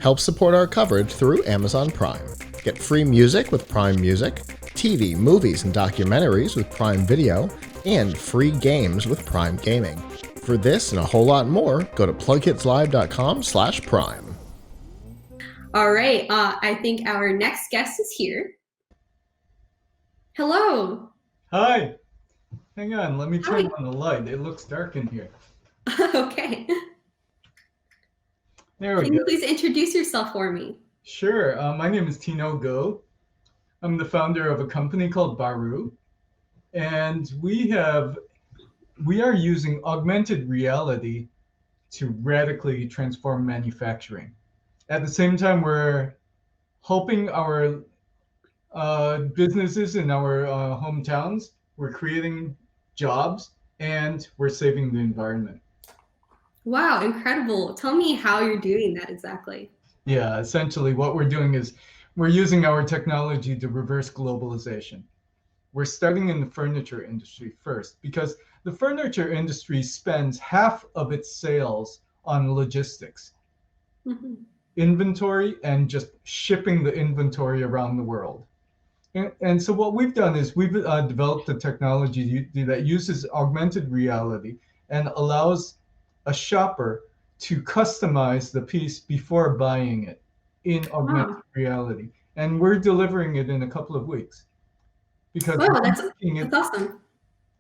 Help support our coverage through Amazon Prime. Get free music with Prime Music, TV, movies, and documentaries with Prime Video, and free games with Prime Gaming. For this and a whole lot more, go to PLUGHITZlive.com/Prime. All right, I think our next guest is here. Hello. Hi. Hang on, let me turn Hi. on the light. It looks dark in here. Okay. There we Can go. you please introduce yourself for me? Sure. My name is Tino Go. I'm the founder of a company called Baru, and we are using augmented reality to radically transform manufacturing. At the same time, we're helping our businesses in our hometowns. We're creating jobs, and we're saving the environment. Wow, incredible. Tell me how you're doing that exactly. Yeah, essentially what we're doing is we're using our technology to reverse globalization. We're starting in the furniture industry first because the furniture industry spends half of its sales on logistics, inventory, and just shipping the inventory around the world. And so what we've done is we've developed a technology that uses augmented reality and allows a shopper to customize the piece before buying it in augmented reality. And we're delivering it in a couple of weeks. Because wow, that's awesome.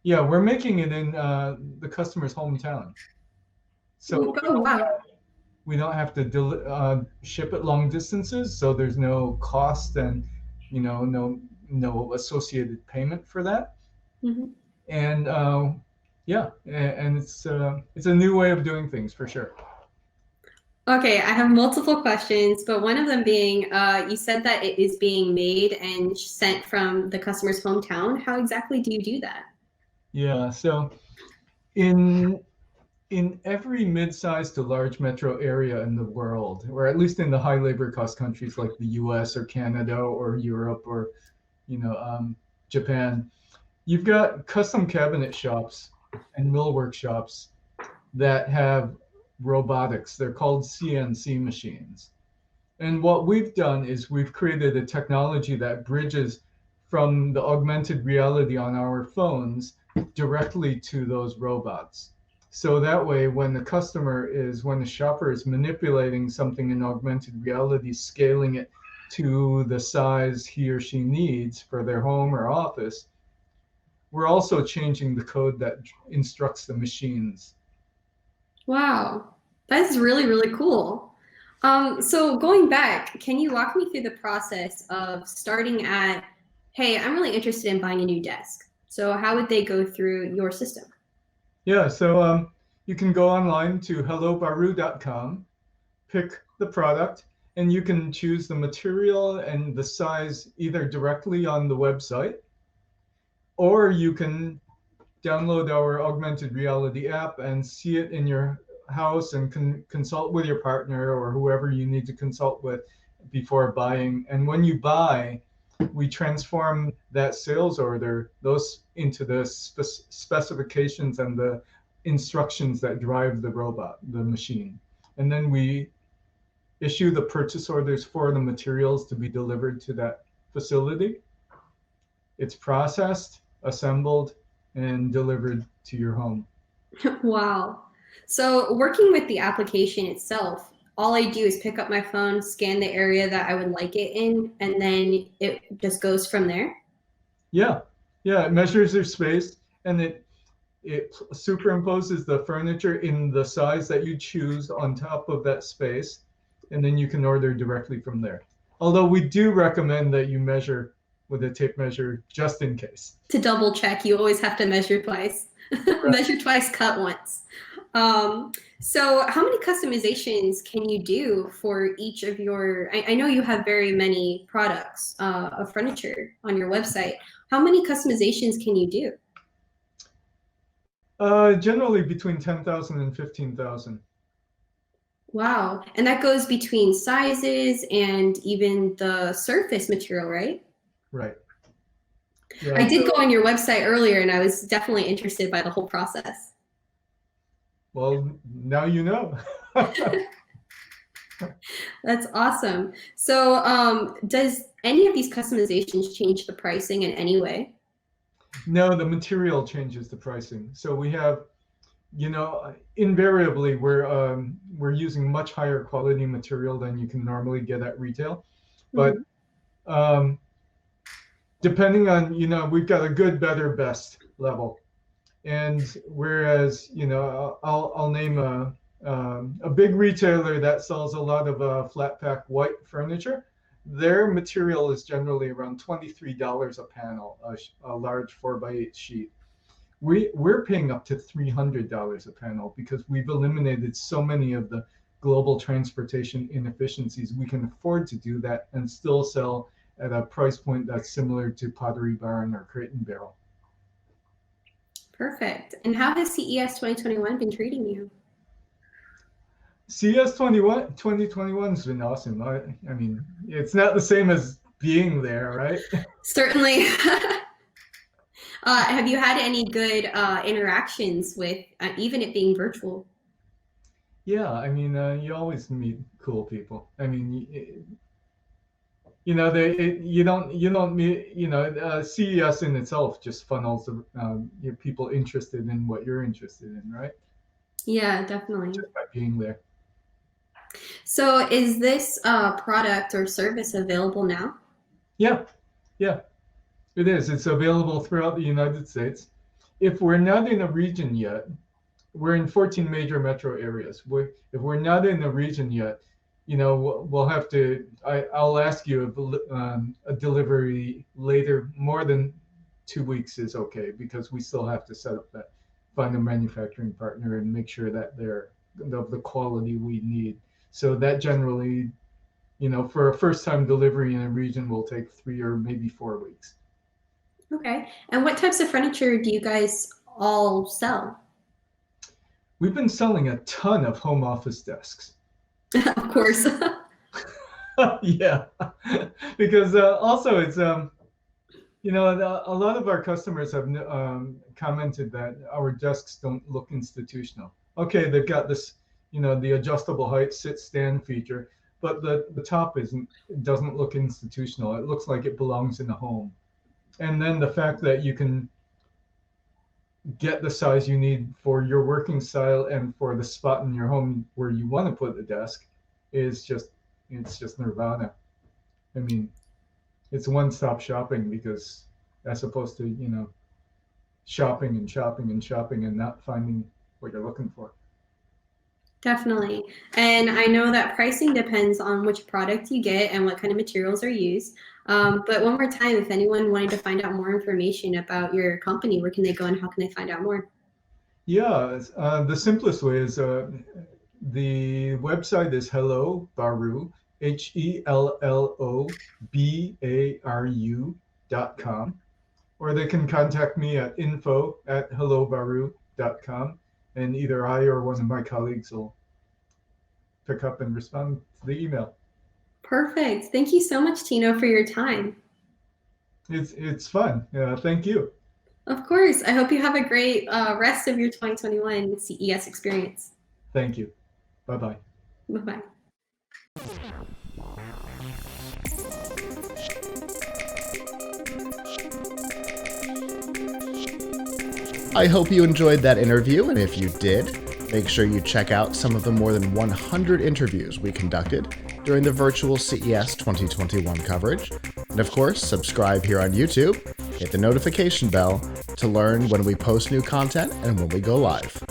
Yeah, we're making it in the customer's hometown. So wow. we don't have to ship it long distances, so there's no cost and no associated payment for that. And yeah, and it's a new way of doing things for sure. Okay, I have multiple questions, but one of them being, you said that it is being made and sent from the customer's hometown. How exactly do you do that? Yeah, so in every mid-sized to large metro area in the world, or at least in the high labor cost countries like the US or Canada or Europe or Japan, you've got custom cabinet shops and millwork shops that have robotics. They're called CNC machines. And what we've done is we've created a technology that bridges from the augmented reality on our phones directly to those robots. So that way, when the shopper is manipulating something in augmented reality, scaling it to the size he or she needs for their home or office, we're also changing the code that instructs the machines. Wow, that's really, really cool. So going back, can you walk me through the process of starting at, hey, I'm really interested in buying a new desk. So how would they go through your system? Yeah, so you can go online to hellobaru.com, pick the product, and you can choose the material and the size either directly on the website, or you can download our augmented reality app and see it in your house and consult with your partner or whoever you need to consult with before buying. And when you buy, we transform that sales order, those into the specifications and the instructions that drive the robot, the machine. And then we issue the purchase orders for the materials to be delivered to that facility. It's processed, assembled, and delivered to your home. Wow. So working with the application itself, all I do is pick up my phone, scan the area that I would like it in, and then it just goes from there? Yeah. Yeah, it measures their space, and it superimposes the furniture in the size that you choose on top of that space, and then you can order directly from there. Although we do recommend that you measure with a tape measure just in case. To double check, you always have to measure twice. Measure twice, cut once. So how many customizations can you do for each of your, I know you have very many products of furniture on your website. How many customizations can you do? Generally between 10,000 and 15,000. Wow. And that goes between sizes and even the surface material, right? Right. Yeah, I did go on your website earlier and I was definitely interested by the whole process. Well, now you know. That's awesome. So does any of these customizations change the pricing in any way? No, the material changes the pricing. So we have, invariably we're using much higher quality material than you can normally get at retail. But depending on, we've got a good, better, best level. And whereas, I'll name a big retailer that sells a lot of flat pack white furniture. Their material is generally around $23 a panel, a large 4x8 sheet. We're paying up to $300 a panel because we've eliminated so many of the global transportation inefficiencies. We can afford to do that and still sell at a price point that's similar to Pottery Barn or Crate and Barrel. Perfect. And how has CES 2021 been treating you? CES 2021 has been awesome. I mean, it's not the same as being there, right? Certainly. Have you had any good interactions with even it being virtual? Yeah, I mean, you always meet cool people. I mean, you don't meet, CES in itself just funnels people interested in what you're interested in, right? Yeah, definitely. Just by being there. So is this product or service available now? Yeah, it is. It's available throughout the United States. If we're not in a region yet, we're in 14 major metro areas. If we're not in a region yet, we'll have to, I'll ask you a delivery later. More than 2 weeks is okay because we still have to find a manufacturing partner and make sure that they're of the quality we need. So that generally, for a first time delivery in a region will take 3 or maybe 4 weeks. Okay. And what types of furniture do you guys all sell? We've been selling a ton of home office desks. Of course. Yeah, because also it's a lot of our customers have commented that our desks don't look institutional. Okay, they've got this, the adjustable height sit stand feature, but the top doesn't look institutional. It looks like it belongs in a home. And then the fact that you can get the size you need for your working style and for the spot in your home where you want to put the desk is just nirvana. I mean, it's one-stop shopping because as opposed to, shopping and shopping and shopping and not finding what you're looking for. Definitely. And I know that pricing depends on which product you get and what kind of materials are used. But one more time, if anyone wanted to find out more information about your company, where can they go and how can they find out more? Yeah, the simplest way is the website is Hello Baru, HELLOBARU.com, or they can contact me at info@hellobaru.com, and either I or one of my colleagues will pick up and respond to the email. Perfect. Thank you so much, Tino, for your time. It's fun. Thank you. Of course. I hope you have a great rest of your 2021 CES experience. Thank you. Bye-bye. Bye-bye. I hope you enjoyed that interview, and if you did, make sure you check out some of the more than 100 interviews we conducted during the virtual CES 2021 coverage. And of course, subscribe here on YouTube, hit the notification bell to learn when we post new content and when we go live.